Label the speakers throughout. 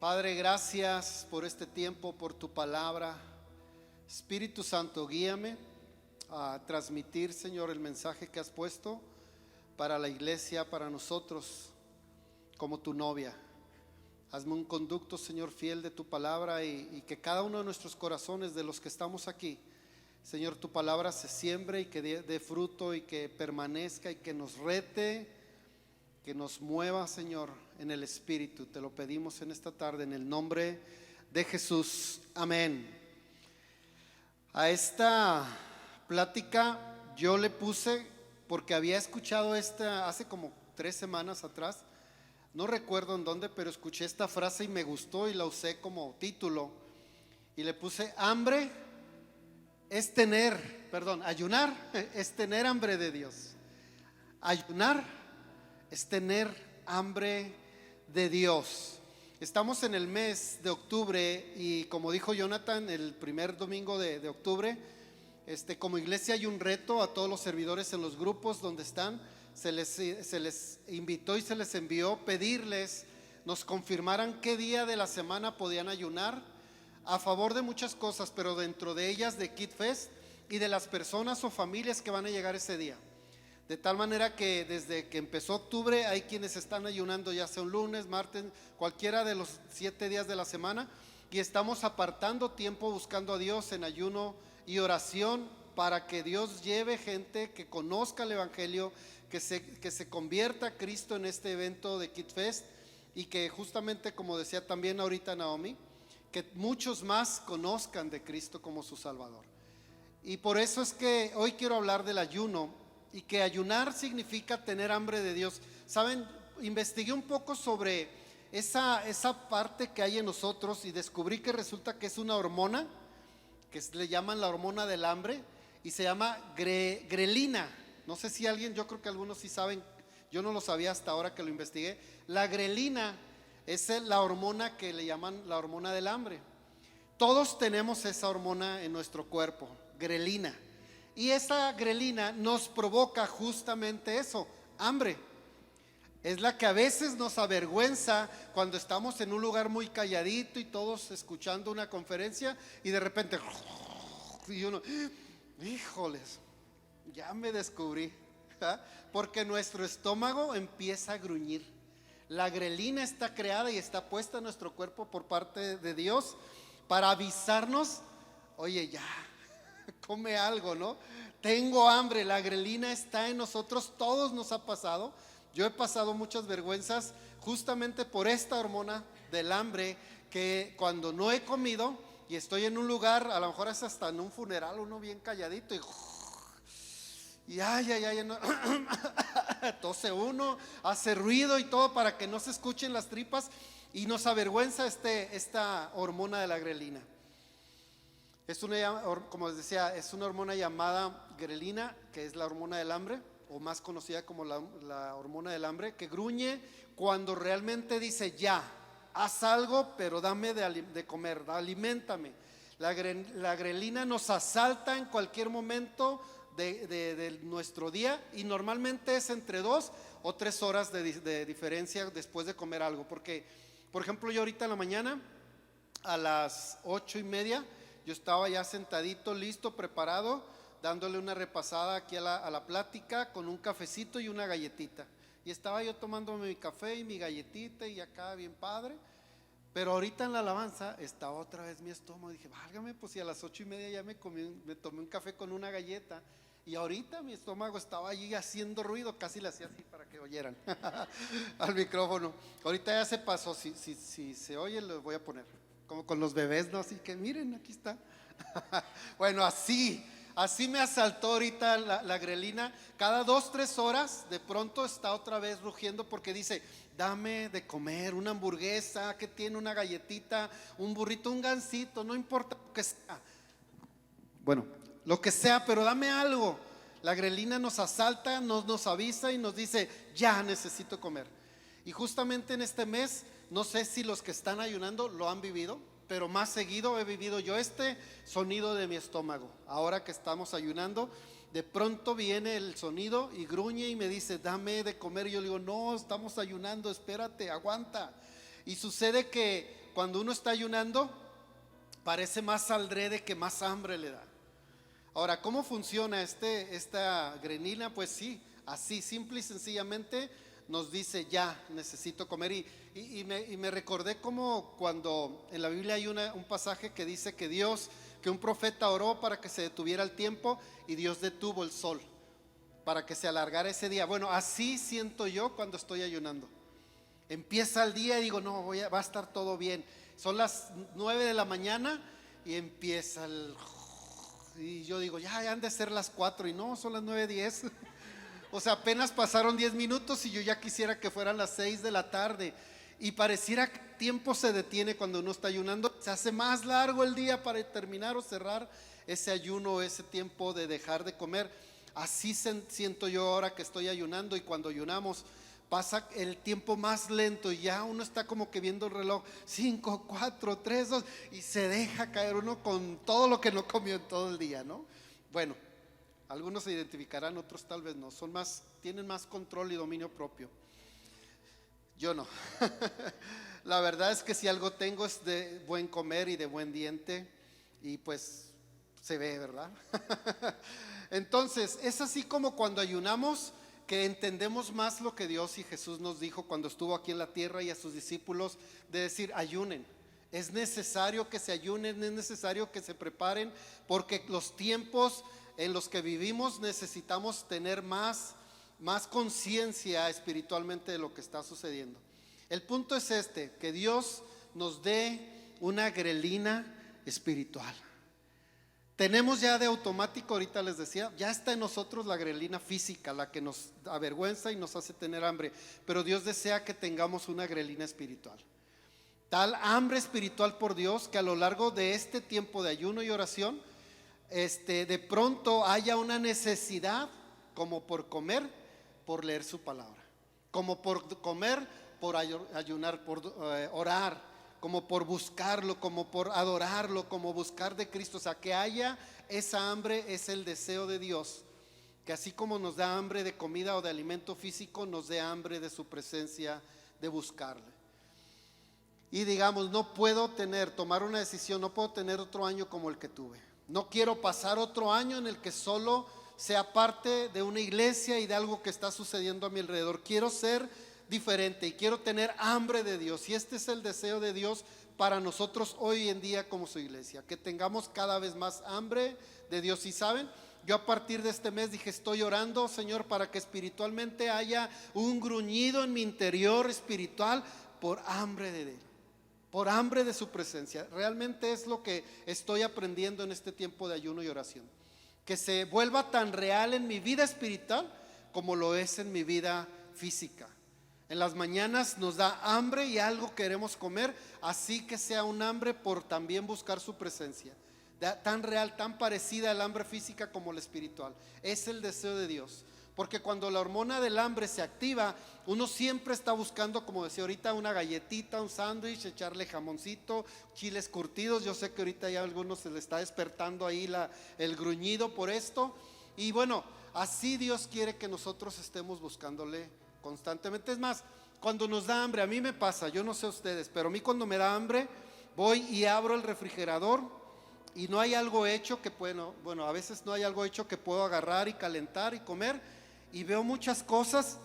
Speaker 1: Padre, gracias por este tiempo, por tu palabra. Espíritu Santo, guíame a transmitir, Señor, el mensaje que has puesto para la iglesia, para nosotros, como tu novia. Hazme un conducto, Señor, fiel de tu palabra y que cada uno de nuestros corazones, de los que estamos aquí, Señor, tu palabra se siembre y que dé fruto y que permanezca y que nos rete, que nos mueva, Señor, en el Espíritu. Te lo pedimos en esta tarde en el nombre de Jesús. Amén. A esta plática yo le puse, porque había escuchado esta hace como 3 semanas atrás, no recuerdo en dónde, pero escuché esta frase y me gustó y la usé como título y le puse: ayunar es tener hambre de Dios. Ayunar es tener hambre de Dios. Estamos en el mes de octubre y, como dijo Jonathan, el primer domingo de octubre, como iglesia hay un reto a todos los servidores en los grupos donde están. Se les invitó y se les envió pedirles nos confirmaran qué día de la semana podían ayunar a favor de muchas cosas, pero dentro de ellas de Kid Fest y de las personas o familias que van a llegar ese día. De tal manera que desde que empezó octubre hay quienes están ayunando, ya sea un lunes, martes, cualquiera de los 7 días de la semana, y estamos apartando tiempo buscando a Dios en ayuno y oración para que Dios lleve gente que conozca el evangelio, que se convierta a Cristo en este evento de Kid Fest, y que justamente, como decía también ahorita Naomi, que muchos más conozcan de Cristo como su Salvador. Y por eso es que hoy quiero hablar del ayuno, y que ayunar significa tener hambre de Dios. Saben, investigué un poco sobre esa parte que hay en nosotros y descubrí que resulta que es una hormona que le llaman la hormona del hambre y se llama grelina. No sé si alguien, yo creo que algunos sí saben, yo no lo sabía hasta ahora que lo investigué. La grelina es la hormona que le llaman la hormona del hambre. Todos tenemos esa hormona en nuestro cuerpo, grelina. Y esa grelina nos provoca justamente eso, hambre. Es la que a veces nos avergüenza cuando estamos en un lugar muy calladito y todos escuchando una conferencia y de repente, y uno, híjoles, ya me descubrí, ¿eh? Porque nuestro estómago empieza a gruñir. La grelina está creada y está puesta en nuestro cuerpo por parte de Dios para avisarnos: oye, ya, come algo, ¿no? Tengo hambre. La grelina está en nosotros, todos nos ha pasado. Yo he pasado muchas vergüenzas justamente por esta hormona del hambre, que cuando no he comido y estoy en un lugar, a lo mejor es hasta en un funeral, uno bien calladito y no, tose uno, hace ruido y todo para que no se escuchen las tripas y nos avergüenza esta hormona de la grelina. Es una, como les decía, es una hormona llamada grelina, que es la hormona del hambre, o más conocida como la hormona del hambre, que gruñe cuando realmente dice: ya, haz algo, pero dame de comer, aliméntame. La grelina nos asalta en cualquier momento de nuestro día, y normalmente es entre 2 o 3 horas de diferencia después de comer algo. Porque, por ejemplo, yo ahorita en la mañana a las 8:30 yo estaba ya sentadito, listo, preparado, dándole una repasada aquí a la plática con un cafecito y una galletita. Y estaba yo tomándome mi café y mi galletita y acá bien padre. Pero ahorita en la alabanza estaba otra vez mi estómago. Dije, válgame, pues si a las 8:30 ya me tomé un café con una galleta. Y ahorita mi estómago estaba allí haciendo ruido, casi le hacía así para que oyeran al micrófono. Ahorita ya se pasó, si se oye lo voy a poner. Como con los bebés, ¿no? Así que miren, aquí está. Bueno, así me asaltó ahorita la grelina. Cada 2-3 horas de pronto está otra vez rugiendo porque dice: dame de comer una hamburguesa, que tiene una galletita, un burrito, un gansito, no importa lo que sea. Bueno, lo que sea, pero dame algo. La grelina nos asalta, nos avisa y nos dice: ya necesito comer. Y justamente en este mes, no sé si los que están ayunando lo han vivido, pero más seguido he vivido yo este sonido de mi estómago. Ahora que estamos ayunando, de pronto viene el sonido y gruñe y me dice: dame de comer. Y yo le digo: no, estamos ayunando, espérate, aguanta. Y sucede que cuando uno está ayunando, parece más aldrede que más hambre le da. Ahora, ¿cómo funciona esta grenina? Pues sí, así, simple y sencillamente nos dice: ya necesito comer. Y me recordé como cuando en la Biblia hay un pasaje que dice que un profeta oró para que se detuviera el tiempo, y Dios detuvo el sol para que se alargara ese día. Bueno, así siento yo cuando estoy ayunando. Empieza el día y digo: no, va a estar todo bien. Son las 9 de la mañana y empieza y yo digo: ya han de ser las 4, y no, son las 9:10. O sea, apenas pasaron 10 minutos y yo ya quisiera que fueran las 6 de la tarde. Y pareciera que el tiempo se detiene cuando uno está ayunando. Se hace más largo el día para terminar o cerrar ese ayuno, ese tiempo de dejar de comer. Así siento yo ahora que estoy ayunando. Y cuando ayunamos pasa el tiempo más lento y ya uno está como que viendo el reloj: 5, 4, 3, 2, y se deja caer uno con todo lo que no comió en todo el día, ¿no? Bueno, algunos se identificarán, otros tal vez no. Tienen más control y dominio propio. Yo no. La verdad es que si algo tengo es de buen comer y de buen diente, y pues se ve, ¿verdad? Entonces es así como cuando ayunamos, que entendemos más lo que Dios y Jesús nos dijo cuando estuvo aquí en la tierra, y a sus discípulos, de decir: ayunen. Es necesario que se ayunen, es necesario que se preparen, porque los tiempos en los que vivimos necesitamos tener más conciencia espiritualmente de lo que está sucediendo. El punto es que Dios nos dé una grelina espiritual. Tenemos ya de automático, ahorita les decía, ya está en nosotros la grelina física, la que nos avergüenza y nos hace tener hambre, pero Dios desea que tengamos una grelina espiritual. Tal hambre espiritual por Dios, que a lo largo de este tiempo de ayuno y oración, de pronto haya una necesidad, como por comer, por leer su palabra, como por comer, por ayunar, por orar, como por buscarlo, como por adorarlo, como buscar de Cristo. O sea, que haya esa hambre. Es el deseo de Dios, que así como nos da hambre de comida o de alimento físico, nos dé hambre de su presencia, de buscarle. Y digamos: no puedo tomar una decisión, no puedo tener otro año como el que tuve. No quiero pasar otro año en el que solo sea parte de una iglesia y de algo que está sucediendo a mi alrededor. Quiero ser diferente y quiero tener hambre de Dios. Y este es el deseo de Dios para nosotros hoy en día como su iglesia, que tengamos cada vez más hambre de Dios. Y saben, yo a partir de este mes dije: estoy orando, Señor, para que espiritualmente haya un gruñido en mi interior espiritual por hambre de Él, por hambre de su presencia. Realmente es lo que estoy aprendiendo en este tiempo de ayuno y oración, que se vuelva tan real en mi vida espiritual como lo es en mi vida física. En las mañanas nos da hambre y algo queremos comer, así que sea un hambre por también buscar su presencia, tan real, tan parecida al hambre física como la espiritual. Es el deseo de Dios, porque cuando la hormona del hambre se activa, uno siempre está buscando, como decía ahorita, una galletita, un sándwich, echarle jamoncito, chiles curtidos. Yo sé que ahorita ya a algunos se le está despertando ahí el gruñido por esto. Y bueno, así Dios quiere que nosotros estemos buscándole constantemente. Es más, cuando nos da hambre, a mí me pasa, yo no sé ustedes, pero a mí cuando me da hambre, voy y abro el refrigerador y no hay algo hecho que bueno, a veces no hay algo hecho que puedo agarrar y calentar y comer, y veo muchas cosas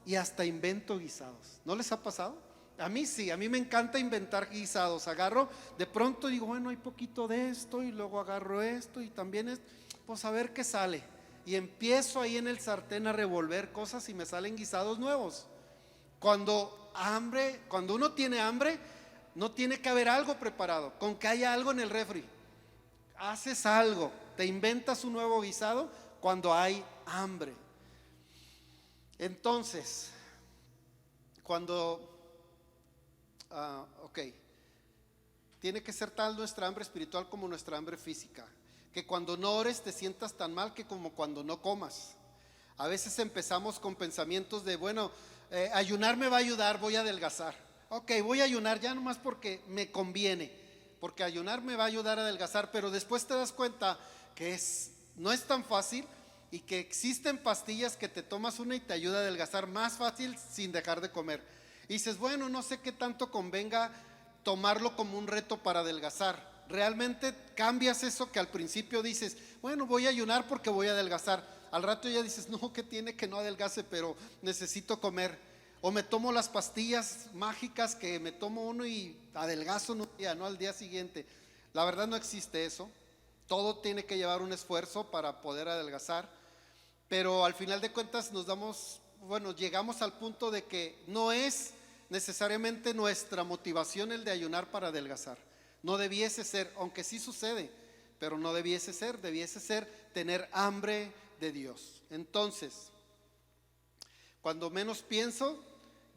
Speaker 1: y hasta invento guisados. ¿No les ha pasado? A mí sí, a mí me encanta inventar guisados. Agarro, de pronto digo: bueno, hay poquito de esto, y luego agarro esto y también esto, pues a ver qué sale. Y empiezo ahí en el sartén a revolver cosas y me salen guisados nuevos. Cuando uno tiene hambre, no tiene que haber algo preparado, con que haya algo en el refri. Haces algo, te inventas un nuevo guisado cuando hay hambre. Entonces, tiene que ser tal nuestra hambre espiritual como nuestra hambre física, que cuando no ores te sientas tan mal que como cuando no comas. A veces empezamos con pensamientos de: bueno, ayunar me va a ayudar, voy a adelgazar. Ok, voy a ayunar ya nomás porque me conviene, porque ayunar me va a ayudar a adelgazar. Pero después te das cuenta que no es tan fácil, y que existen pastillas que te tomas una y te ayuda a adelgazar más fácil sin dejar de comer. Y dices: bueno, no sé qué tanto convenga tomarlo como un reto para adelgazar. Realmente cambias eso que al principio dices, bueno, voy a ayunar porque voy a adelgazar. Al rato ya dices, no, que tiene que no adelgace, pero necesito comer. O me tomo las pastillas mágicas que me tomo uno y adelgazo en un día, no al día siguiente. La verdad no existe eso. Todo tiene que llevar un esfuerzo para poder adelgazar. Pero al final de cuentas llegamos al punto de que no es necesariamente nuestra motivación el de ayunar para adelgazar. No debiese ser, aunque sí sucede, pero no debiese ser tener hambre de Dios. Entonces, cuando menos pienso,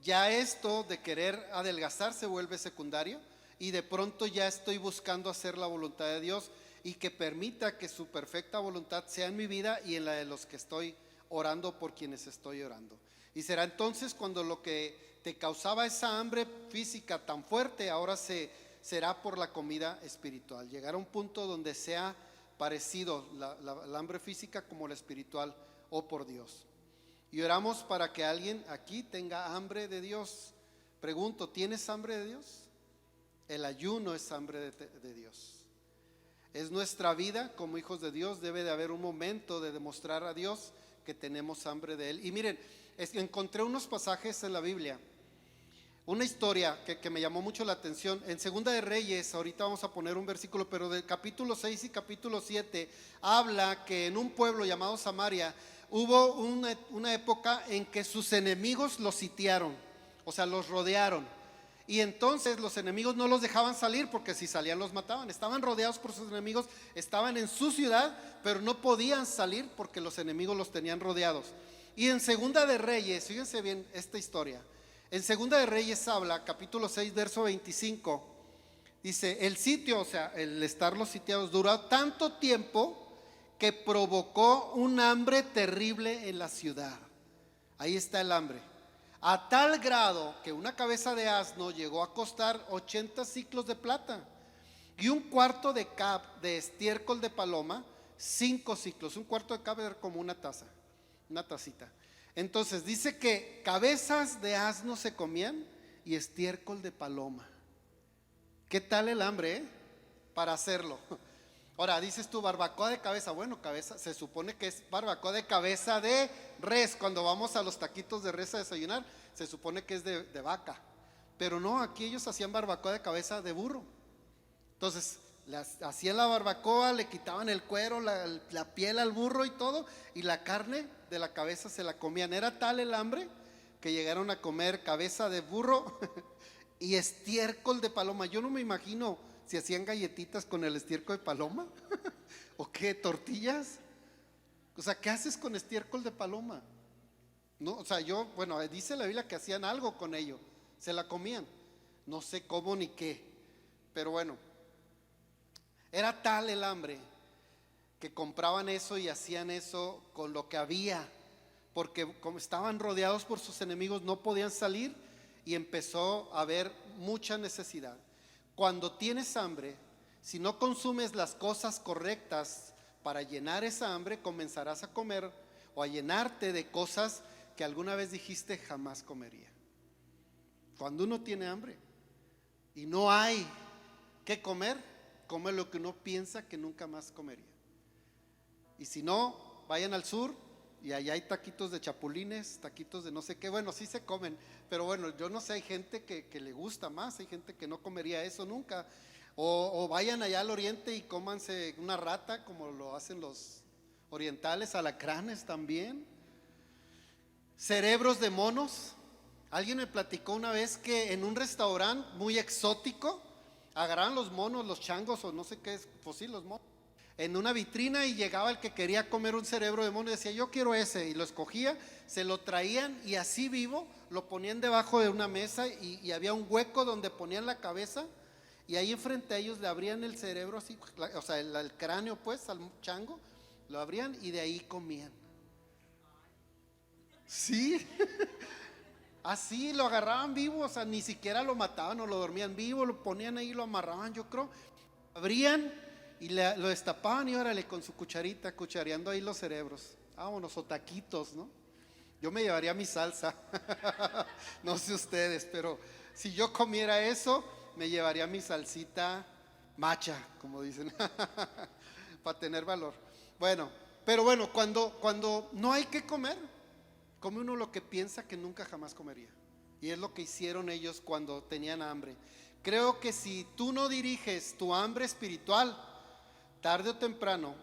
Speaker 1: ya esto de querer adelgazar se vuelve secundario y de pronto ya estoy buscando hacer la voluntad de Dios y que permita que su perfecta voluntad sea en mi vida y en la de los que estoy orando, por quienes estoy orando. Y será entonces cuando lo que te causaba esa hambre física tan fuerte ahora será por la comida espiritual. Llegar a un punto donde sea parecido la hambre física como la espiritual o por Dios. Y oramos para que alguien aquí tenga hambre de Dios. Pregunto, ¿tienes hambre de Dios? El ayuno es hambre de Dios. Es nuestra vida como hijos de Dios. Debe de haber un momento de demostrar a Dios que tenemos hambre de Él. Y miren, encontré unos pasajes en la Biblia, una historia que me llamó mucho la atención. En Segunda de Reyes, ahorita vamos a poner un versículo, pero del capítulo 6 y capítulo 7 habla que en un pueblo llamado Samaria hubo una época en que sus enemigos los sitiaron, o sea, los rodearon. Y entonces los enemigos no los dejaban salir porque si salían los mataban. Estaban rodeados por sus enemigos, estaban en su ciudad, pero no podían salir porque los enemigos los tenían rodeados. Y en Segunda de Reyes, fíjense bien esta historia. En Segunda de Reyes habla, capítulo 6, verso 25. Dice, el sitio, o sea, el estar los sitiados, duró tanto tiempo que provocó un hambre terrible en la ciudad. Ahí está el hambre. A tal grado que una cabeza de asno llegó a costar 80 siclos de plata y un cuarto de cab de estiércol de paloma, 5 siclos. Un cuarto de cab era como una taza, una tacita. Entonces dice que cabezas de asno se comían y estiércol de paloma. ¿Qué tal el hambre, para hacerlo? Ahora dices tú, barbacoa de cabeza. Bueno, cabeza, se supone que es barbacoa de cabeza de res. Cuando vamos a los taquitos de res a desayunar, se supone que es de vaca. Pero no, aquí ellos hacían barbacoa de cabeza de burro. Entonces, hacían la barbacoa, le quitaban el cuero, la piel al burro y todo, y la carne de la cabeza se la comían. Era tal el hambre que llegaron a comer cabeza de burro y estiércol de paloma. Yo no me imagino si hacían galletitas con el estiércol de paloma o qué, tortillas. O sea, ¿qué haces con estiércol de paloma? No, o sea, dice la Biblia que hacían algo con ello, se la comían. No sé cómo ni qué, pero bueno, era tal el hambre que compraban eso y hacían eso con lo que había, porque como estaban rodeados por sus enemigos no podían salir y empezó a haber mucha necesidad. Cuando tienes hambre, si no consumes las cosas correctas para llenar esa hambre, comenzarás a comer o a llenarte de cosas que alguna vez dijiste jamás comería. Cuando uno tiene hambre y no hay que comer, come lo que uno piensa que nunca más comería. Y si no, vayan al sur y allá hay taquitos de chapulines, taquitos de no sé qué. Bueno, sí se comen, pero bueno, yo no sé, hay gente que le gusta más, hay gente que no comería eso nunca. O vayan allá al oriente y cómanse una rata como lo hacen los orientales, alacranes también. Cerebros de monos. Alguien me platicó una vez que en un restaurante muy exótico agarraban los monos, los changos o no sé qué es, pues sí, los monos, en una vitrina y llegaba el que quería comer un cerebro de mono y decía yo quiero ese, y lo escogía, se lo traían y así vivo lo ponían debajo de una mesa y había un hueco donde ponían la cabeza y ahí enfrente a ellos le abrían el cerebro así, o sea el cráneo pues al chango, lo abrían y de ahí comían. Sí. Así lo agarraban vivo, o sea, ni siquiera lo mataban o lo dormían vivo, lo ponían ahí, lo amarraban, yo creo, abrían y lo destapaban y órale con su cucharita, cuchareando ahí los cerebros. Vámonos, o taquitos, ¿no? Yo me llevaría mi salsa. No sé ustedes, pero si yo comiera eso, me llevaría mi salsita macha, como dicen, para tener valor. Bueno, pero bueno, cuando no hay que comer, come uno lo que piensa que nunca jamás comería. Y es lo que hicieron ellos cuando tenían hambre. Creo que si tú no diriges tu hambre espiritual, tarde o temprano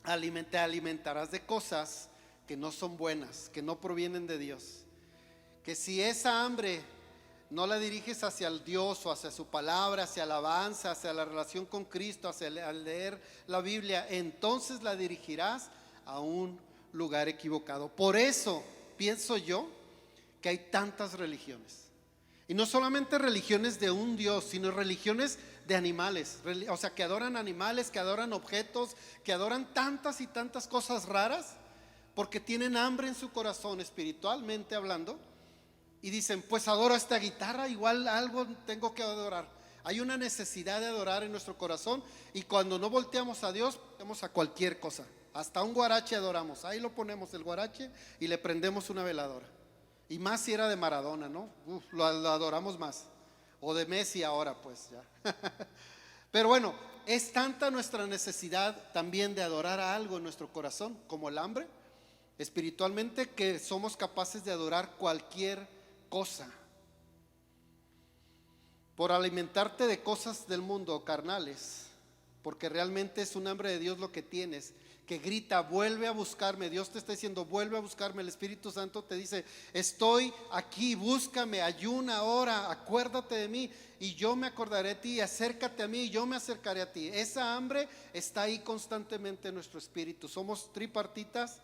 Speaker 1: te alimentarás de cosas que no son buenas, que no provienen de Dios. Que si esa hambre no la diriges hacia el Dios o hacia su palabra, hacia alabanza, hacia la relación con Cristo, hacia al leer la Biblia, entonces la dirigirás a un lugar equivocado. Por eso pienso yo que hay tantas religiones. Y no solamente religiones de un Dios, sino religiones de animales. O sea, que adoran animales, que adoran objetos, que adoran tantas y tantas cosas raras, porque tienen hambre en su corazón, espiritualmente hablando. Y dicen, pues adoro esta guitarra, igual algo tengo que adorar. Hay una necesidad de adorar en nuestro corazón. Y cuando no volteamos a Dios, volteamos a cualquier cosa. Hasta un guarache adoramos. Ahí lo ponemos, el guarache, y le prendemos una veladora. Y más si era de Maradona, ¿no? Lo adoramos más. O de Messi ahora, pues ya. Pero bueno, es tanta nuestra necesidad también de adorar a algo en nuestro corazón, como el hambre, espiritualmente, que somos capaces de adorar cualquier cosa. Por alimentarte de cosas del mundo, carnales, porque realmente es un hambre de Dios lo que tienes, que grita, vuelve a buscarme. Dios te está diciendo, vuelve a buscarme. El Espíritu Santo te dice, estoy aquí, búscame, ayuna, ora, acuérdate de mí y yo me acordaré de ti. Acércate a mí y yo me acercaré a ti. Esa hambre está ahí constantemente en nuestro espíritu. Somos tripartitas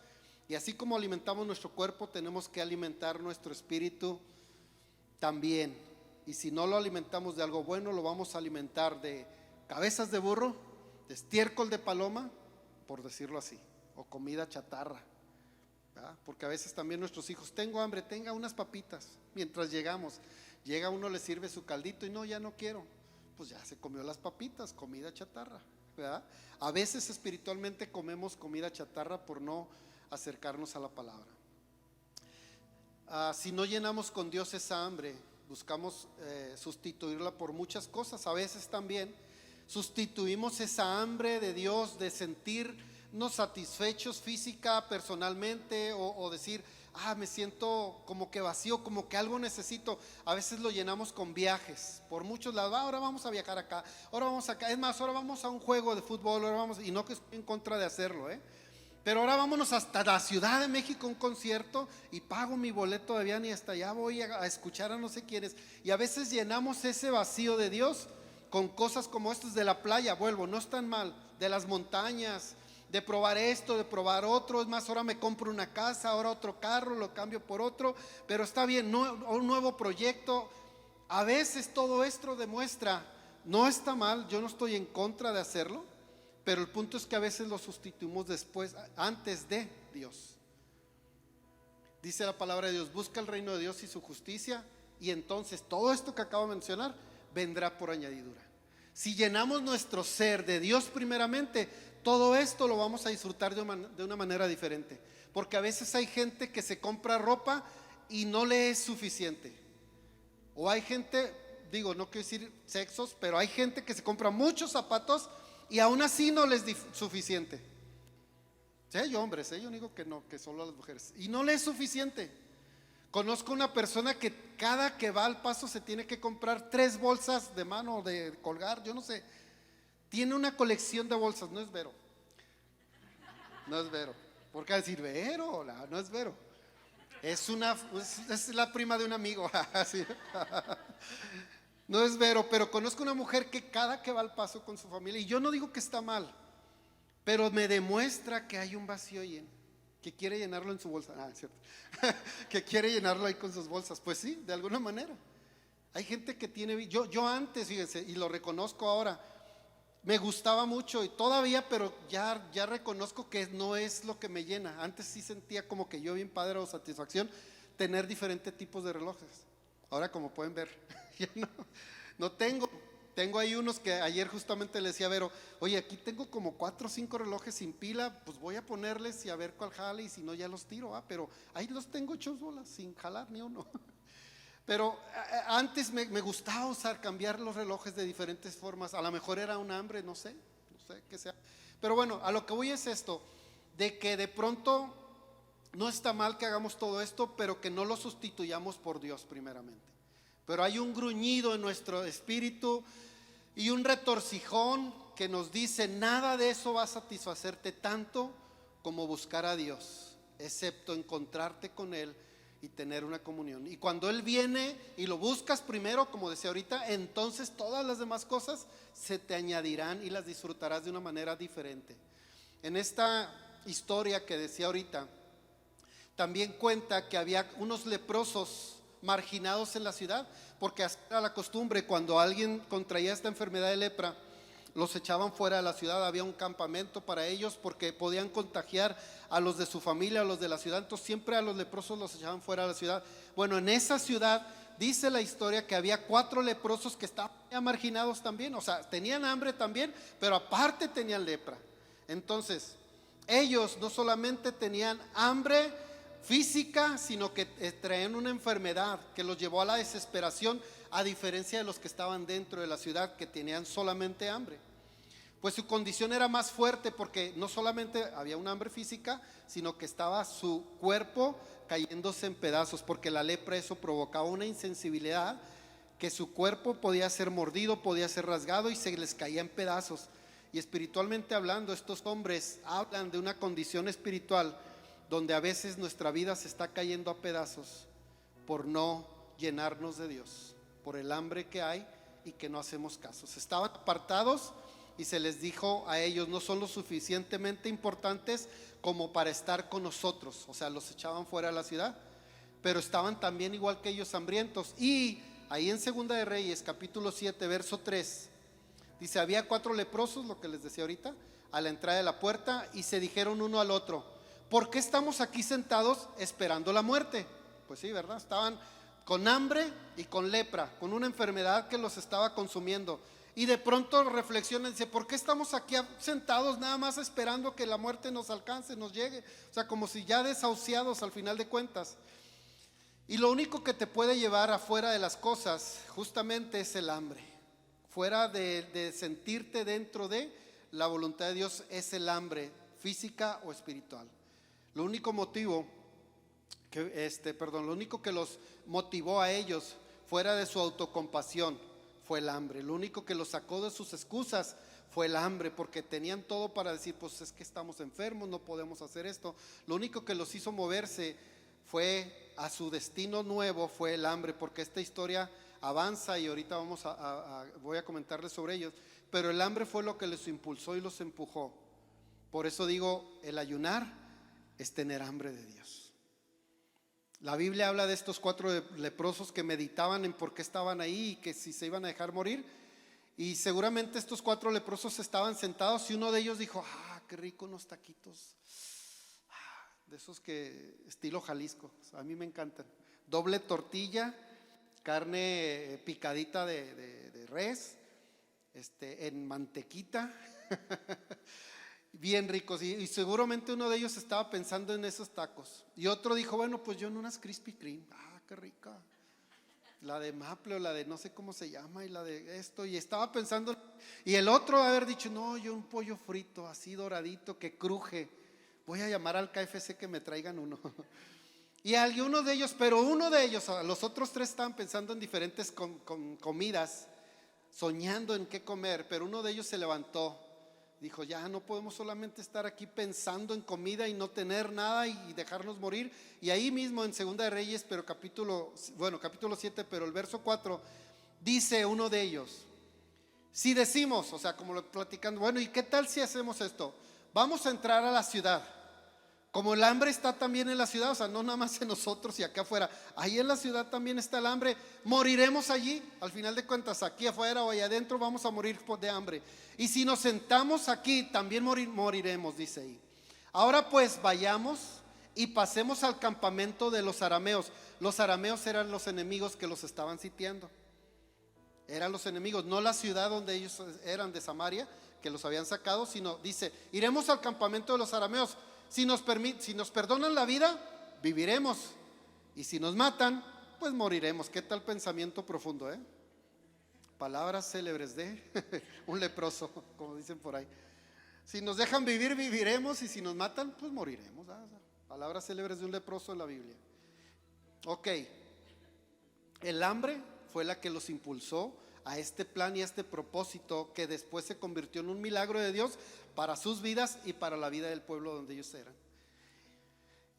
Speaker 1: y así como alimentamos nuestro cuerpo, tenemos que alimentar nuestro espíritu también. Y si no lo alimentamos de algo bueno, lo vamos a alimentar de cabezas de burro, de estiércol de paloma, por decirlo así, o comida chatarra, ¿verdad? Porque a veces también nuestros hijos, tengo hambre, tenga unas papitas. Mientras llegamos, llega uno, le sirve su caldito y no, ya no quiero. Pues ya se comió las papitas, comida chatarra, ¿verdad? A veces espiritualmente comemos comida chatarra por no acercarnos a la palabra. Si no llenamos con Dios esa hambre, buscamos sustituirla por muchas cosas. A veces también sustituimos esa hambre de Dios, de sentirnos satisfechos física, personalmente, o decir, me siento como que vacío, como que algo necesito. A veces lo llenamos con viajes por muchos lados. Ahora vamos a viajar acá, ahora vamos acá, es más, ahora vamos a un juego de fútbol, ahora vamos, y no que estoy en contra de hacerlo, pero ahora vámonos hasta la Ciudad de México a un concierto y pago mi boleto de avión y hasta allá voy a escuchar a no sé quiénes. Y a veces llenamos ese vacío de Dios con cosas como estas de la playa. Vuelvo, no es tan mal, de las montañas, de probar esto, de probar otro. Es más, ahora me compro una casa, ahora otro carro, lo cambio por otro, pero está bien, un nuevo proyecto. A veces todo esto demuestra, no está mal, yo no estoy en contra de hacerlo, pero el punto es que a veces lo sustituimos después, antes de Dios. Dice la palabra de Dios, busca el reino de Dios y su justicia, y entonces todo esto que acabo de mencionar vendrá por añadidura. Si llenamos nuestro ser de Dios primeramente, todo esto lo vamos a disfrutar de una manera diferente. Porque a veces hay gente que se compra ropa y no le es suficiente. O hay gente, digo, no quiero decir sexos, pero hay gente que se compra muchos zapatos y aún así no les es suficiente. Sí, hay hombres, yo digo que no, que solo a las mujeres. Y no le es suficiente. Conozco una persona que cada que va al Paso se tiene que comprar 3 bolsas de mano, de colgar, yo no sé. Tiene una colección de bolsas, no es Vero. No es Vero. ¿Por qué decir Vero? No es Vero. Es la prima de un amigo. No es Vero, pero conozco una mujer que cada que va al Paso con su familia, y yo no digo que está mal, pero me demuestra que hay un vacío ahí, que quiere llenarlo en su bolsa. Es cierto. Que quiere llenarlo ahí con sus bolsas. Pues sí, de alguna manera. Hay gente que tiene, yo antes, fíjense, y lo reconozco ahora, me gustaba mucho y todavía, pero ya reconozco que no es lo que me llena. Antes sí sentía como que yo bien padre o satisfacción tener diferentes tipos de relojes. Ahora, como pueden ver, ya no tengo. Tengo ahí unos que ayer justamente le decía a Vero, oye, aquí tengo como 4 o 5 relojes sin pila, pues voy a ponerles y a ver cuál jale, y si no ya los tiro, pero ahí los tengo hechos bolas, sin jalar ni uno. Pero antes me gustaba cambiar los relojes de diferentes formas. A lo mejor era un hambre, no sé qué sea. Pero bueno, a lo que voy es esto, de que de pronto no está mal que hagamos todo esto, pero que no lo sustituyamos por Dios primeramente. Pero hay un gruñido en nuestro espíritu y un retorcijón que nos dice: nada de eso va a satisfacerte tanto como buscar a Dios, excepto encontrarte con Él y tener una comunión. Y cuando Él viene y lo buscas primero, como decía ahorita, entonces todas las demás cosas se te añadirán y las disfrutarás de una manera diferente. En esta historia que decía ahorita, también cuenta que había unos leprosos marginados en la ciudad, porque hasta era la costumbre, cuando alguien contraía esta enfermedad de lepra, los echaban fuera de la ciudad. Había un campamento para ellos porque podían contagiar a los de su familia, a los de la ciudad. Entonces siempre a los leprosos los echaban fuera de la ciudad. Bueno, en esa ciudad dice la historia que había 4 leprosos que estaban marginados también, o sea, tenían hambre también, pero aparte tenían lepra. Entonces ellos no solamente tenían hambre física, sino que traían una enfermedad que los llevó a la desesperación, a diferencia de los que estaban dentro de la ciudad, que tenían solamente hambre. Pues su condición era más fuerte, porque no solamente había un hambre física, sino que estaba su cuerpo cayéndose en pedazos, porque la lepra, eso provocaba una insensibilidad, que su cuerpo podía ser mordido, podía ser rasgado y se les caía en pedazos. Y espiritualmente hablando, estos hombres hablan de una condición espiritual donde a veces nuestra vida se está cayendo a pedazos por no llenarnos de Dios, por el hambre que hay y que no hacemos caso. Estaban apartados y se les dijo a ellos: no son lo suficientemente importantes como para estar con nosotros. O sea, los echaban fuera de la ciudad, pero estaban también igual que ellos, hambrientos. Y ahí en Segunda de Reyes capítulo 7 verso 3 dice: había 4 leprosos, lo que les decía ahorita, a la entrada de la puerta, y se dijeron uno al otro: ¿por qué estamos aquí sentados esperando la muerte? Pues sí, ¿verdad? Estaban con hambre y con lepra, con una enfermedad que los estaba consumiendo. Y de pronto reflexionan, dice: ¿por qué estamos aquí sentados nada más esperando que la muerte nos alcance, nos llegue? O sea, como si ya desahuciados al final de cuentas. Y lo único que te puede llevar afuera de las cosas justamente es el hambre. Fuera de sentirte dentro de la voluntad de Dios es el hambre física o espiritual. Lo único lo único que los motivó a ellos fuera de su autocompasión fue el hambre. Lo único que los sacó de sus excusas fue el hambre, porque tenían todo para decir: pues es que estamos enfermos, no podemos hacer esto. Lo único que los hizo moverse fue a su destino nuevo, fue el hambre, porque esta historia avanza y ahorita voy a comentarles sobre ellos. Pero el hambre fue lo que les impulsó y los empujó. Por eso digo, el ayunar es tener hambre de Dios. La Biblia habla de estos 4 leprosos que meditaban en por qué estaban ahí y que si se iban a dejar morir. Y seguramente estos 4 leprosos estaban sentados y uno de ellos dijo: qué rico unos taquitos, de esos que estilo Jalisco, a mí me encantan. Doble tortilla, carne picadita de res, en mantequita. Bien ricos, y seguramente uno de ellos estaba pensando en esos tacos. Y otro dijo: bueno, pues yo en unas Krispy Kreme. Qué rica, la de maple o la de no sé cómo se llama, y la de esto. Y estaba pensando, y el otro haber dicho: no, yo un pollo frito así doradito que cruje, voy a llamar al KFC que me traigan uno. Y uno de ellos, los otros 3 estaban pensando en diferentes comidas, soñando en qué comer. Pero uno de ellos se levantó, dijo: ya no podemos solamente estar aquí pensando en comida y no tener nada y dejarnos morir. Y ahí mismo en Segunda de Reyes, pero capítulo 7, pero el verso 4, dice uno de ellos: si decimos, o sea, como lo platicando, bueno, ¿y qué tal si hacemos esto? Vamos a entrar a la ciudad. Como el hambre está también en la ciudad, o sea, no nada más en nosotros y acá afuera, ahí en la ciudad también está el hambre. Moriremos allí, al final de cuentas, aquí afuera o allá adentro vamos a morir de hambre. Y si nos sentamos aquí, también moriremos, dice ahí. Ahora pues vayamos y pasemos al campamento de los arameos. Los arameos eran los enemigos que los estaban sitiando. Eran los enemigos, no la ciudad donde ellos eran de Samaria, que los habían sacado, sino dice: iremos al campamento de los arameos. Si nos perdonan la vida, viviremos. Y si nos matan, pues moriremos. ¿Qué tal pensamiento profundo, eh? Palabras célebres de un leproso, como dicen por ahí. Si nos dejan vivir, viviremos, y si nos matan, pues moriremos. Palabras célebres de un leproso en la Biblia. Ok, el hambre fue la que los impulsó a este plan y a este propósito, que después se convirtió en un milagro de Dios para sus vidas y para la vida del pueblo donde ellos eran.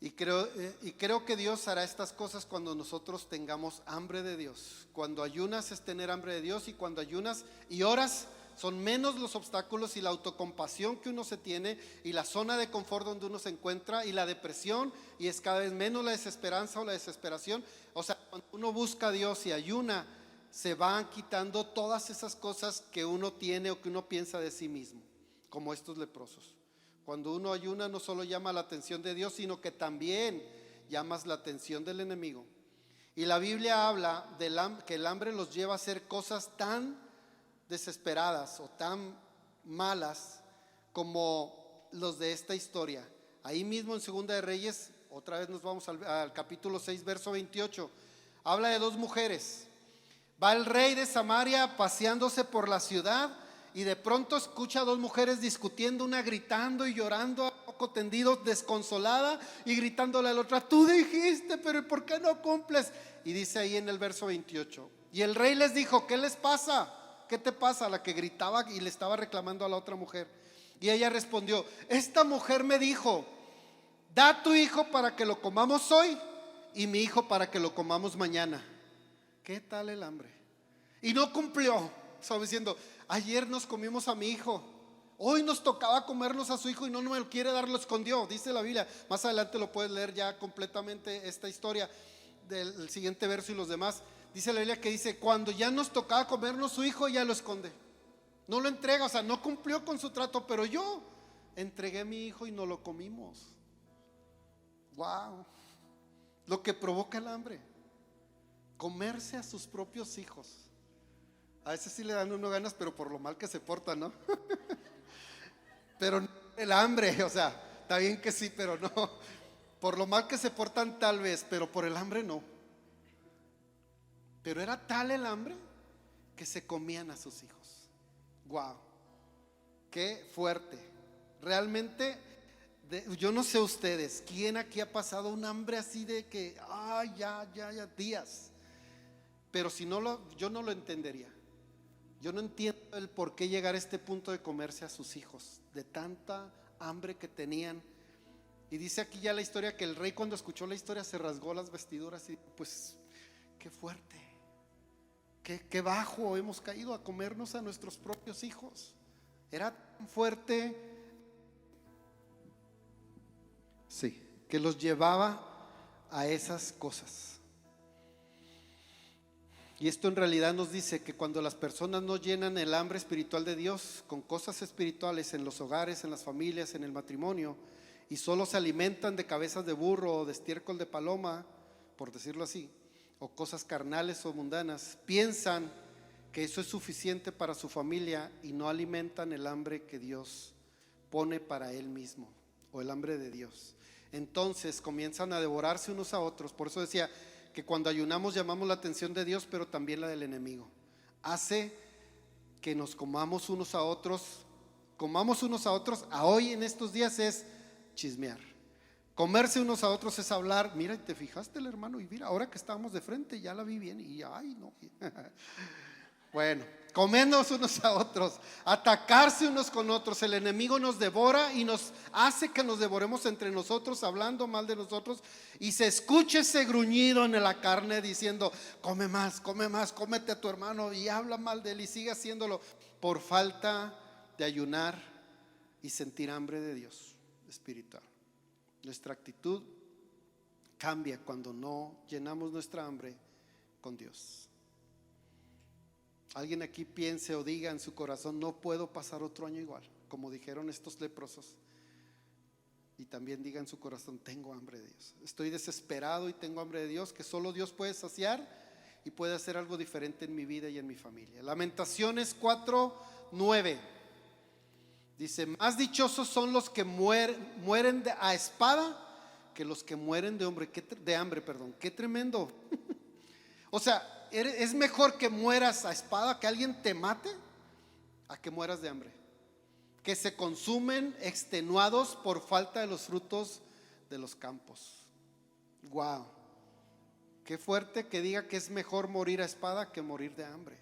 Speaker 1: Y creo que Dios hará estas cosas cuando nosotros tengamos hambre de Dios. Cuando ayunas es tener hambre de Dios, y cuando ayunas y oras son menos los obstáculos y la autocompasión que uno se tiene, y la zona de confort donde uno se encuentra, y la depresión, y es cada vez menos la desesperanza o la desesperación. O sea, cuando uno busca a Dios y ayuna, se van quitando todas esas cosas que uno tiene o que uno piensa de sí mismo, como estos leprosos. Cuando uno ayuna, no solo llama la atención de Dios, sino que también llamas la atención del enemigo. Y la Biblia habla que el hambre los lleva a hacer cosas tan desesperadas o tan malas como los de esta historia. Ahí mismo en Segunda de Reyes, otra vez nos vamos al capítulo 6, verso 28. Habla de dos mujeres. Va el rey de Samaria paseándose por la ciudad, y de pronto escucha a dos mujeres discutiendo, una gritando y llorando a poco tendido, desconsolada, y gritándole a la otra: tú dijiste, pero ¿por qué no cumples? Y dice ahí en el verso 28, y el rey les dijo: ¿qué les pasa? ¿Qué te pasa? La que gritaba y le estaba reclamando a la otra mujer. Y ella respondió: esta mujer me dijo, da tu hijo para que lo comamos hoy, y mi hijo para que lo comamos mañana. ¿Qué tal el hambre? Y no cumplió. Estaba diciendo: ayer nos comimos a mi hijo, hoy nos tocaba comernos a su hijo, y no me lo quiere dar, lo escondió. Dice la Biblia, más adelante lo puedes leer ya completamente, esta historia del siguiente verso y los demás. Dice la Biblia que dice: cuando ya nos tocaba comernos su hijo, ya lo esconde, no lo entrega. O sea, no cumplió con su trato, pero yo entregué a mi hijo y no lo comimos. Wow, lo que provoca el hambre, comerse a sus propios hijos. A veces sí le dan uno ganas, pero por lo mal que se porta, ¿no? Pero no el hambre, o sea, está bien que sí, pero no. Por lo mal que se portan tal vez, pero por el hambre no. Pero era tal el hambre que se comían a sus hijos. Wow, qué fuerte. Realmente, yo no sé ustedes, ¿quién aquí ha pasado un hambre así de que, ya, días? Pero si no yo no lo entendería. Yo no entiendo el por qué llegar a este punto de comerse a sus hijos, de tanta hambre que tenían. Y dice aquí ya la historia que el rey, cuando escuchó la historia, se rasgó las vestiduras y pues qué fuerte, qué bajo hemos caído a comernos a nuestros propios hijos. Era tan fuerte, sí, que los llevaba a esas cosas. Y esto en realidad nos dice que cuando las personas no llenan el hambre espiritual de Dios con cosas espirituales en los hogares, en las familias, en el matrimonio, y solo se alimentan de cabezas de burro o de estiércol de paloma, por decirlo así, o cosas carnales o mundanas, piensan que eso es suficiente para su familia y no alimentan el hambre que Dios pone para Él mismo, o el hambre de Dios. Entonces comienzan a devorarse unos a otros. Por eso decía que cuando ayunamos llamamos la atención de Dios, pero también la del enemigo. Hace que nos comamos unos a otros. A hoy en estos días es chismear. Comerse unos a otros es hablar. Mira, ¿te fijaste el hermano? Y mira, ahora que estábamos de frente ya la vi bien. Y ay, no. Bueno, comernos unos a otros, atacarse unos con otros. El enemigo nos devora y nos hace que nos devoremos entre nosotros, hablando mal de nosotros, y se escucha ese gruñido en la carne diciendo: come más, cómete a tu hermano, y habla mal de él y sigue haciéndolo por falta de ayunar y sentir hambre de Dios espiritual. Nuestra actitud cambia cuando no llenamos nuestra hambre con Dios. Alguien aquí piense o diga en su corazón: no puedo pasar otro año igual, como dijeron estos leprosos. Y también diga en su corazón: tengo hambre de Dios, estoy desesperado y tengo hambre de Dios, que solo Dios puede saciar y puede hacer algo diferente en mi vida y en mi familia. Lamentaciones 4:9 dice: más dichosos son los que mueren a espada que los que mueren de hambre. Qué tremendo. O sea, es mejor que mueras a espada, que alguien te mate, a que mueras de hambre, que se consumen extenuados por falta de los frutos de los campos. Wow, qué fuerte que diga que es mejor morir a espada que morir de hambre.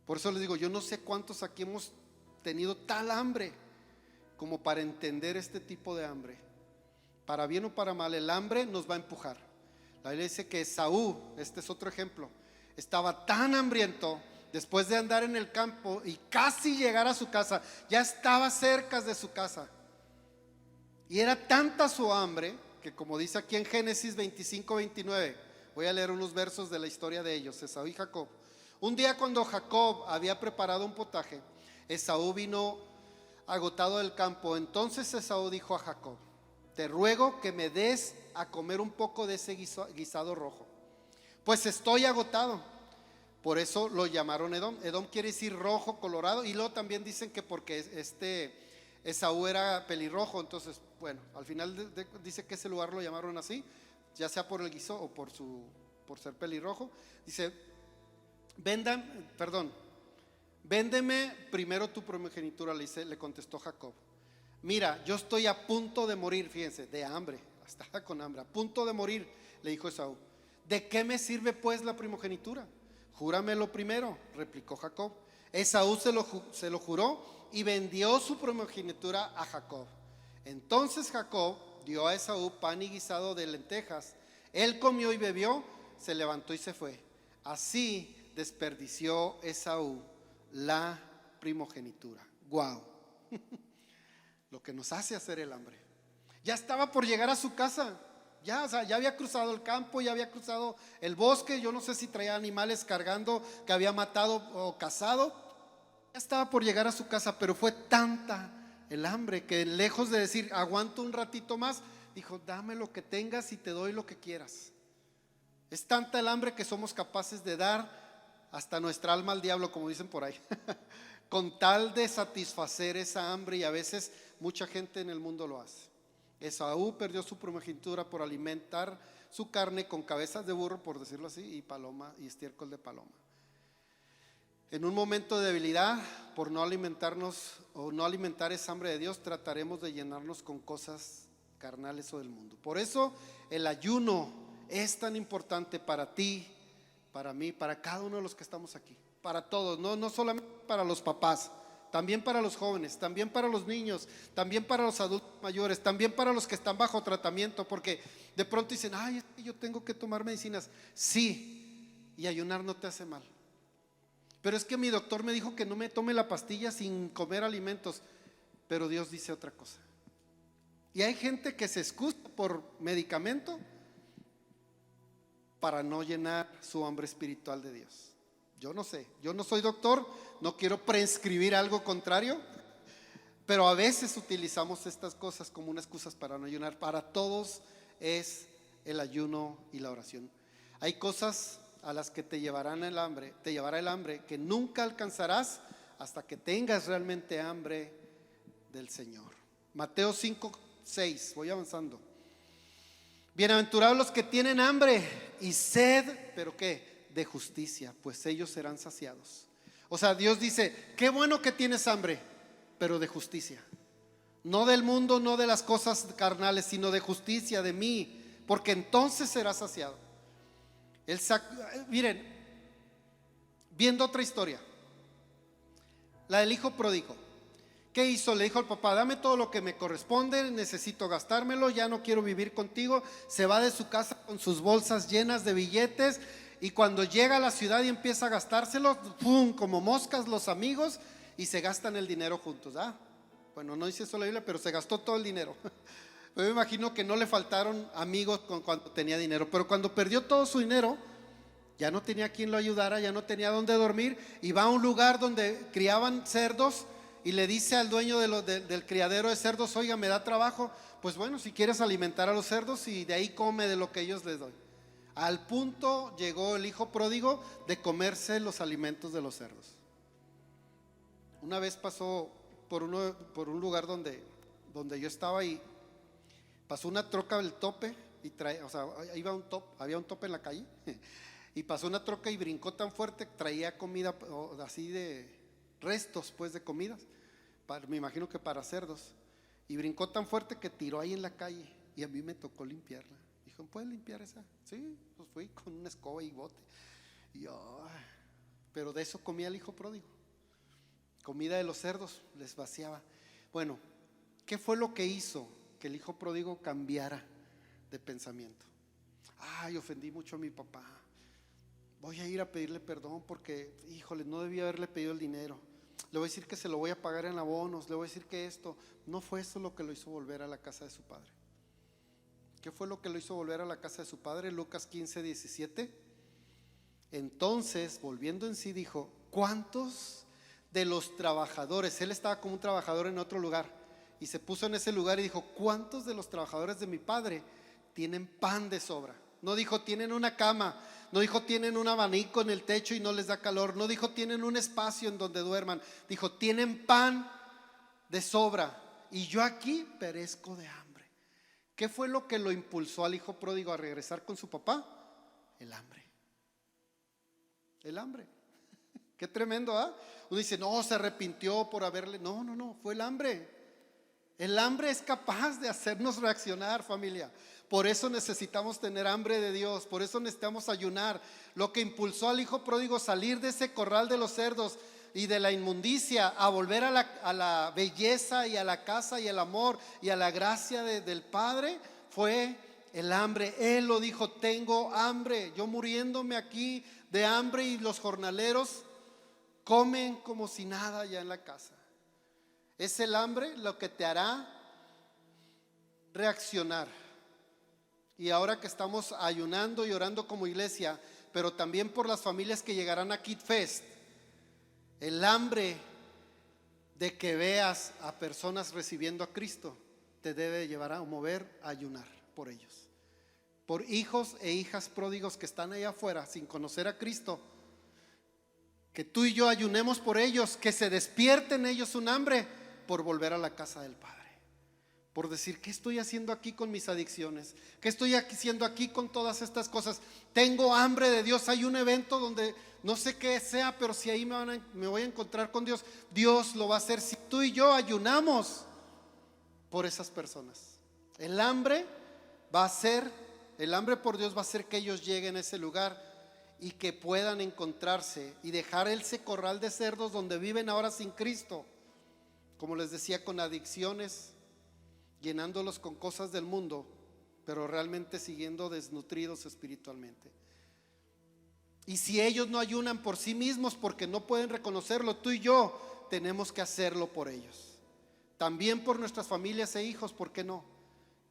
Speaker 1: Por eso les digo, yo no sé cuántos aquí hemos tenido tal hambre como para entender este tipo de hambre. Para bien o para mal, el hambre nos va a empujar. La Biblia dice que Esaú, este es otro ejemplo, estaba tan hambriento después de andar en el campo y casi llegar a su casa, ya estaba cerca de su casa. Y era tanta su hambre que, como dice aquí en Génesis 25-29, voy a leer unos versos de la historia de ellos, Esaú y Jacob. Un día, cuando Jacob había preparado un potaje, Esaú vino agotado del campo. Entonces Esaú dijo a Jacob: te ruego que me des a comer un poco de ese guisado rojo, pues estoy agotado. Por eso lo llamaron Edom. Edom quiere decir rojo, colorado. Y luego también dicen que porque Esaú era pelirrojo. Entonces, bueno, al final dice que ese lugar lo llamaron así, ya sea por el guiso o por ser pelirrojo. Dice: véndeme primero tu primogenitura, le contestó Jacob. Mira, yo estoy a punto de morir, fíjense, de hambre, estaba con hambre, a punto de morir, le dijo Esaú. ¿De qué me sirve pues la primogenitura? Júramelo primero, replicó Jacob. Esaú se lo juró y vendió su primogenitura a Jacob. Entonces Jacob dio a Esaú pan y guisado de lentejas. Él comió y bebió, se levantó y se fue. Así desperdició Esaú la primogenitura. Wow. Lo que nos hace hacer el hambre. Ya estaba por llegar a su casa. Ya, o sea, ya había cruzado el campo, ya había cruzado el bosque. Yo no sé si traía animales cargando que había matado o cazado. Ya estaba por llegar a su casa, pero fue tanta el hambre que, lejos de decir aguanto un ratito más, dijo: dame lo que tengas y te doy lo que quieras. Es tanta el hambre que somos capaces de dar hasta nuestra alma al diablo, como dicen por ahí, con tal de satisfacer esa hambre. Y a veces mucha gente en el mundo lo hace. Esaú perdió su primogenitura por alimentar su carne con cabezas de burro, por decirlo así, y paloma y estiércol de paloma. En un momento de debilidad, por no alimentarnos o no alimentar esa hambre de Dios, trataremos de llenarnos con cosas carnales o del mundo. Por eso el ayuno es tan importante para ti, para mí, para cada uno de los que estamos aquí, para todos, no solamente para los papás, también para los jóvenes, también para los niños, también para los adultos mayores, también para los que están bajo tratamiento, porque de pronto dicen: ay, es que yo tengo que tomar medicinas. Sí, y ayunar no te hace mal. Pero es que mi doctor me dijo que no me tome la pastilla sin comer alimentos. Pero Dios dice otra cosa. Y hay gente que se excusa por medicamento para no llenar su hambre espiritual de Dios. Yo no sé, yo no soy doctor, no quiero prescribir algo contrario, pero a veces utilizamos estas cosas como unas excusas para no ayunar. Para todos es el ayuno y la oración. Hay cosas a las que te llevará el hambre que nunca alcanzarás hasta que tengas realmente hambre del Señor. Mateo 5:6, voy avanzando. Bienaventurados los que tienen hambre y sed, ¿pero qué? De justicia, pues ellos serán saciados. O sea, Dios dice: qué bueno que tienes hambre, pero de justicia. No del mundo, no de las cosas carnales, sino de justicia, de mí, porque entonces serás saciado. Miren, viendo otra historia, la del hijo pródigo. ¿Qué hizo? Le dijo al papá: dame todo lo que me corresponde, necesito gastármelo, ya no quiero vivir contigo. Se va de su casa con sus bolsas llenas de billetes, y cuando llega a la ciudad y empieza a gastárselos, ¡pum!, como moscas los amigos, y se gastan el dinero juntos. Bueno, no dice eso la Biblia, pero se gastó todo el dinero. Yo me imagino que no le faltaron amigos cuando tenía dinero, pero cuando perdió todo su dinero, ya no tenía quien lo ayudara, ya no tenía dónde dormir, y va a un lugar donde criaban cerdos y le dice al dueño del criadero de cerdos: oiga, ¿me da trabajo? Pues bueno, si quieres alimentar a los cerdos, y de ahí come de lo que ellos les doy. Al punto llegó el hijo pródigo de comerse los alimentos de los cerdos. Una vez pasó por un lugar donde yo estaba, y pasó una troca del tope y había un tope en la calle Y pasó una troca y brincó tan fuerte, traía comida así de restos pues de comidas, me imagino que para cerdos. Y brincó tan fuerte que tiró ahí en la calle y a mí me tocó limpiarla. Dijo, ¿puedes limpiar esa? Sí, pues fui con una escoba y bote. Y pero de eso comía el hijo pródigo, comida de los cerdos, les vaciaba. Bueno, ¿qué fue lo que hizo que el hijo pródigo cambiara de pensamiento? Ay, ofendí mucho a mi papá, voy a ir a pedirle perdón porque, híjole, no debía haberle pedido el dinero. Le voy a decir que se lo voy a pagar en abonos, le voy a decir que esto. No fue eso lo que lo hizo volver a la casa de su padre. ¿Qué fue lo que lo hizo volver a la casa de su padre? Lucas 15:17. Entonces, volviendo en sí, dijo, ¿cuántos de los trabajadores? Él estaba como un trabajador en otro lugar y se puso en ese lugar y dijo, ¿cuántos de los trabajadores de mi padre tienen pan de sobra? No dijo tienen una cama, no dijo tienen un abanico en el techo y no les da calor, no dijo tienen un espacio en donde duerman, dijo tienen pan de sobra y yo aquí perezco de hambre. ¿Qué fue lo que lo impulsó al hijo pródigo a regresar con su papá? El hambre. El hambre. Qué tremendo, ¿ah? Uno dice, no, se arrepintió por haberle. No, fue el hambre. El hambre es capaz de hacernos reaccionar, familia. Por eso necesitamos tener hambre de Dios, por eso necesitamos ayunar. Lo que impulsó al hijo pródigo a salir de ese corral de los cerdos y de la inmundicia a volver a la belleza y a la casa y el amor y a la gracia del Padre fue el hambre. Él lo dijo, tengo hambre, yo muriéndome aquí de hambre y los jornaleros comen como si nada allá en la casa. Es el hambre lo que te hará reaccionar. Y ahora que estamos ayunando y orando como iglesia, pero también por las familias que llegarán a Kid Fest, el hambre de que veas a personas recibiendo a Cristo te debe llevar a mover a ayunar por ellos, por hijos e hijas pródigos que están allá afuera sin conocer a Cristo. Que tú y yo ayunemos por ellos, que se despierten ellos un hambre por volver a la casa del Padre, por decir, ¿qué estoy haciendo aquí con mis adicciones? ¿Qué estoy haciendo aquí con todas estas cosas? Tengo hambre de Dios. Hay un evento donde no sé qué sea, pero si ahí me voy a encontrar con Dios, Dios lo va a hacer si tú y yo ayunamos por esas personas. El hambre por Dios va a hacer que ellos lleguen a ese lugar y que puedan encontrarse y dejar ese corral de cerdos donde viven ahora sin Cristo, como les decía, con adicciones, llenándolos con cosas del mundo, pero realmente siguiendo desnutridos espiritualmente. Y si ellos no ayunan por sí mismos porque no pueden reconocerlo, tú y yo tenemos que hacerlo por ellos, también por nuestras familias e hijos, ¿por qué no?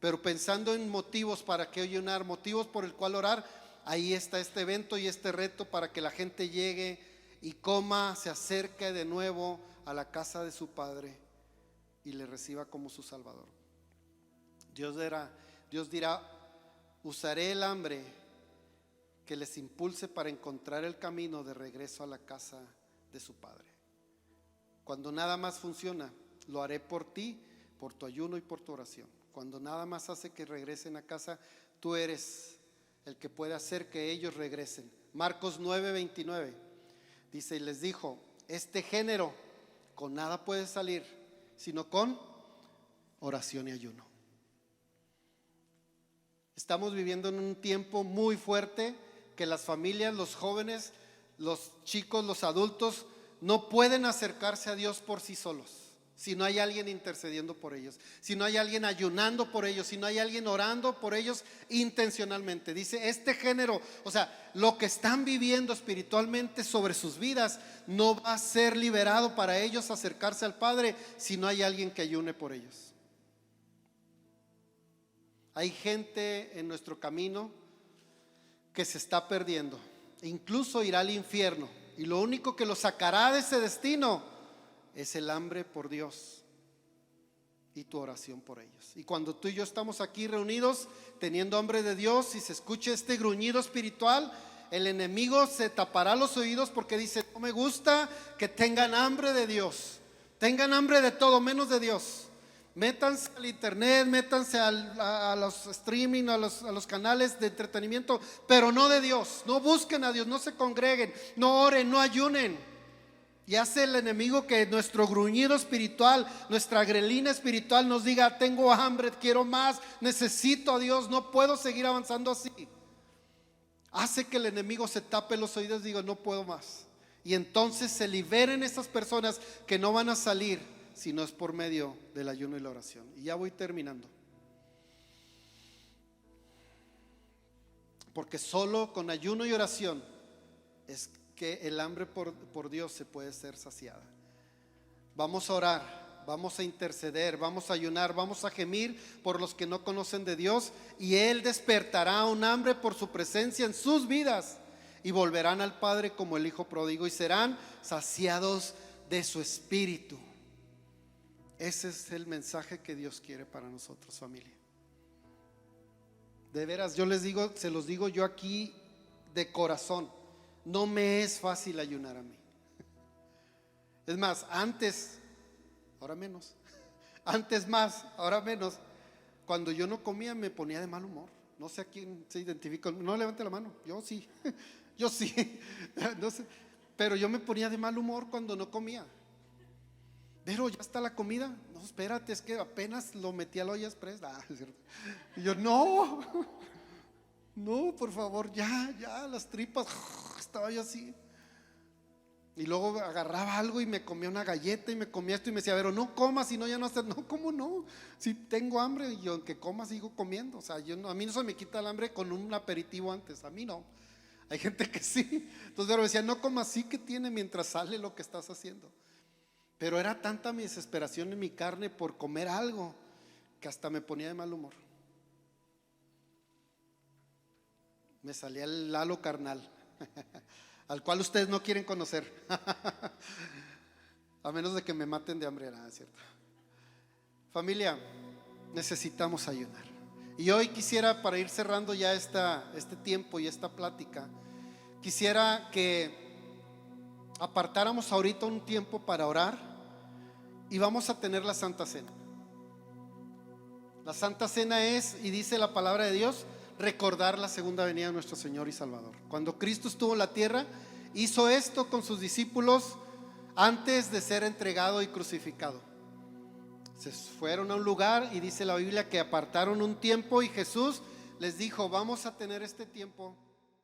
Speaker 1: Pero pensando en motivos para que ayunar, motivos por el cual orar, ahí está este evento y este reto para que la gente llegue y coma, se acerque de nuevo a la casa de su Padre y le reciba como su Salvador. Dios dirá, usaré el hambre que les impulse para encontrar el camino de regreso a la casa de su Padre. Cuando nada más funciona, lo haré por ti, por tu ayuno y por tu oración. Cuando nada más hace que regresen a casa, tú eres el que puede hacer que ellos regresen. Marcos 9:29 dice, y les dijo, este género con nada puede salir, sino con oración y ayuno. Estamos viviendo en un tiempo muy fuerte que las familias, los jóvenes, los chicos, los adultos no pueden acercarse a Dios por sí solos, si no hay alguien intercediendo por ellos, si no hay alguien ayunando por ellos, si no hay alguien orando por ellos intencionalmente. Dice, este género, o sea, lo que están viviendo espiritualmente sobre sus vidas no va a ser liberado para ellos acercarse al Padre si no hay alguien que ayune por ellos. Hay gente en nuestro camino que se está perdiendo, incluso irá al infierno, y lo único que lo sacará de ese destino es el hambre por Dios y tu oración por ellos. Y cuando tú y yo estamos aquí reunidos teniendo hambre de Dios y se escuche este gruñido espiritual, el enemigo se tapará los oídos porque dice, no me gusta que tengan hambre de Dios, tengan hambre de todo menos de Dios. Métanse al internet, métanse a los streaming, a los canales de entretenimiento, pero no de Dios. No busquen a Dios, no se congreguen, no oren, no ayunen. Y hace el enemigo que nuestro gruñido espiritual, nuestra grelina espiritual nos diga: tengo hambre, quiero más, necesito a Dios, no puedo seguir avanzando así. Hace que el enemigo se tape los oídos y diga: no puedo más. Y entonces se liberen esas personas que no van a salir si no es por medio del ayuno y la oración. Y ya voy terminando. Porque solo con ayuno y oración es que el hambre por Dios se puede ser saciada. Vamos a orar, vamos a interceder, vamos a ayunar, vamos a gemir por los que no conocen de Dios, y Él despertará un hambre por su presencia en sus vidas, y volverán al Padre como el Hijo pródigo y serán saciados de su espíritu. Ese es el mensaje que Dios quiere para nosotros, familia. De veras, yo les digo, se los digo yo aquí de corazón, no me es fácil ayunar a mí. Es más, antes, ahora menos. Antes más, ahora menos. Cuando yo no comía me ponía de mal humor. No sé a quién se identifica. No levante la mano. Yo sí. Yo sí. No sé. Pero yo me ponía de mal humor cuando no comía. Pero ya está la comida. No, espérate, es que apenas lo metí a la olla express. Y yo, no, por favor, ya, las tripas. Estaba yo así. Y luego agarraba algo y me comía una galleta y me comía esto y me decía: pero no comas, si no ya no haces. No, ¿cómo no? Si tengo hambre y aunque coma sigo comiendo. O sea, a mí no se me quita el hambre con un aperitivo antes. A mí no. Hay gente que sí. Entonces me decía: no comas, sí, que tiene mientras sale lo que estás haciendo. Pero era tanta mi desesperación en mi carne por comer algo que hasta me ponía de mal humor. Me salía el halo carnal al cual ustedes no quieren conocer a menos de que me maten de hambre, ¿cierto? Familia, necesitamos ayunar. Y hoy quisiera, para ir cerrando ya este tiempo y esta plática, quisiera que apartáramos ahorita un tiempo para orar, y vamos a tener la Santa Cena. La Santa Cena es, y dice la palabra de Dios, recordar la segunda venida de nuestro Señor y Salvador. Cuando Cristo estuvo en la tierra, hizo esto con sus discípulos antes de ser entregado y crucificado. Se fueron a un lugar y dice la Biblia que apartaron un tiempo, y Jesús les dijo: vamos a tener este tiempo